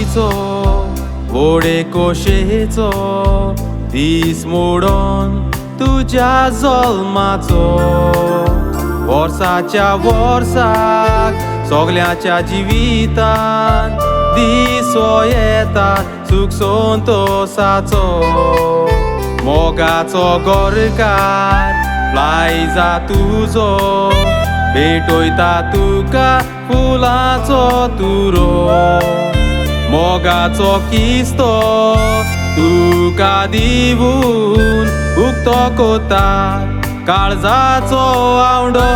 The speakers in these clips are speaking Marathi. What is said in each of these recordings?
आवडीचो व्हडे खोशेचो दीस मोडोन तुज्या जल्माचो वर्साच्या वर्साक सगळ्याच्या जिवितान दीस हो येता सुख संतोषाचो मोगाचो गोरकार लायजा तुजो भेटोयता तुका फुलांचो तुरो मोगाचो किस्तो तुका दिवून उक्तो कोता काळजाचो आवडो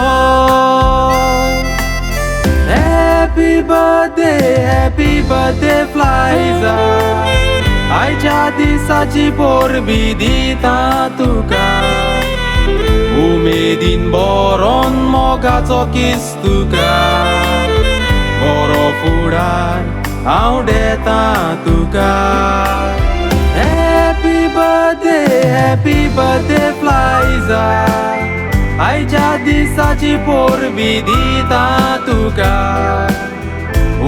हॅपी बर्थडे फ्लायजा आयच्या दिसाची पोरबी दिता तुका उमेदीन बरोन मोगाचो किस तुका बरो फुडार हांव देता तुका हॅपी बर्थडे फ्लायजा आयच्या दिसाची पोरबी दिता तुका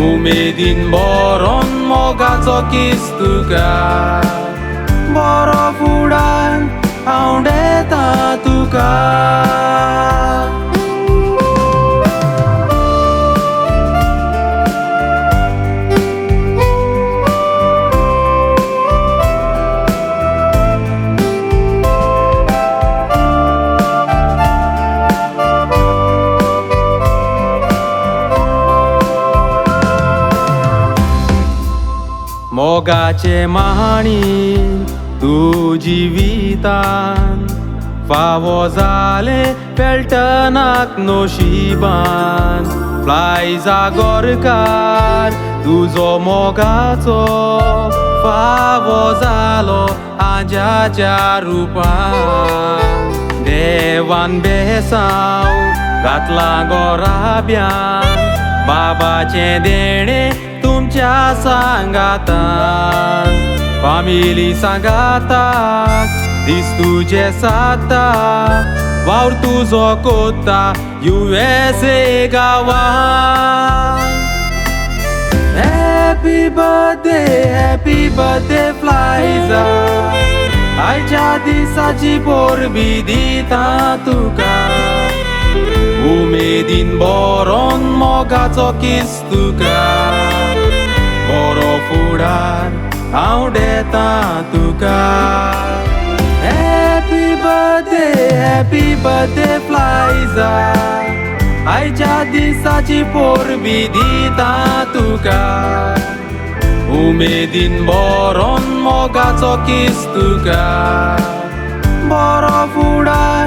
उमेदीन बरोन मोगाचो किस तुका बरो फुडार हांव देता तुका मोगाचे माणी तू जिवितान फावो जाले पेल्टनाक नोशिबान फ्लायजा गोरकार तुजो मोगाचो फावो जालो आज्याच्या रुपान देवान बेसांव घातला गोराब्यान बाबाचे देणे तुमच्या सांगातान फामिली सांगाताक दीस तुजे सागता वावर तुजो कोत्ता USA गांवान हॅपी बर्थडे फ्लायजा आयच्या दिसाची पोरबी दिता तुका उमेदीन बरोन मोगाचो किस तुका बरो फुडार हांव देता तुका हॅपी बर्थडे फ्लायजा आयच्या दिसाची पोरबी दिता तुका उमेदीन बरोन मोगाचो किस तुका बरो फुडार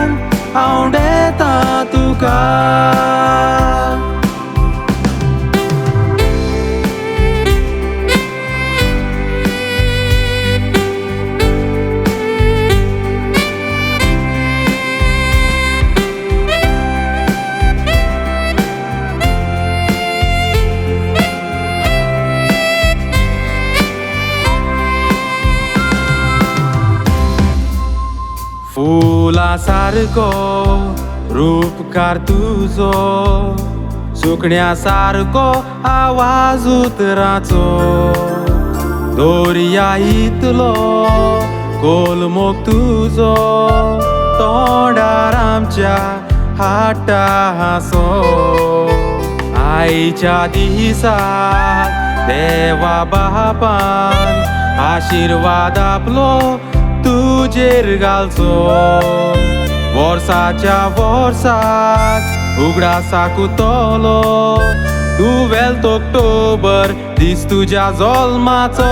हांव देता तुका फुला सारको रूपकार तुजो सुकण्या सारको आवाज उतराचो दोर्या इतलो कोलमोग तुजो तोंडार आमच्या हाडटा हांसो आईच्या दिसाक देवा बापान आशिर्वाद आपलो तुजेर घालचो वर्साच्या वर्साक उगडासाकुतलो 12 ऑक्टोबर दीस तुज्या जल्माचो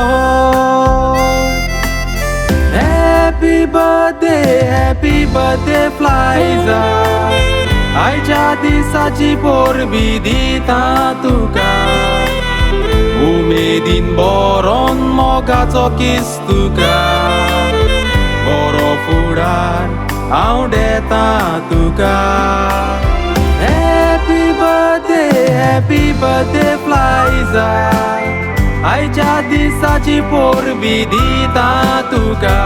हॅपी बर्थडे फ्लायजा आयच्या दिसाची पोरबी दिता तुका उमेदीन बरोन मोगाचो किस तुका बरो फुडार हांव देता तुका हॅपी बर्थडे फ्लायजा आयच्या दिसाची पोरबी दिता तुका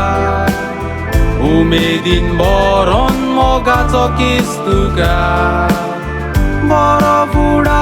उमेदीन बरोन मोगाचो किस तुका बरो फुडार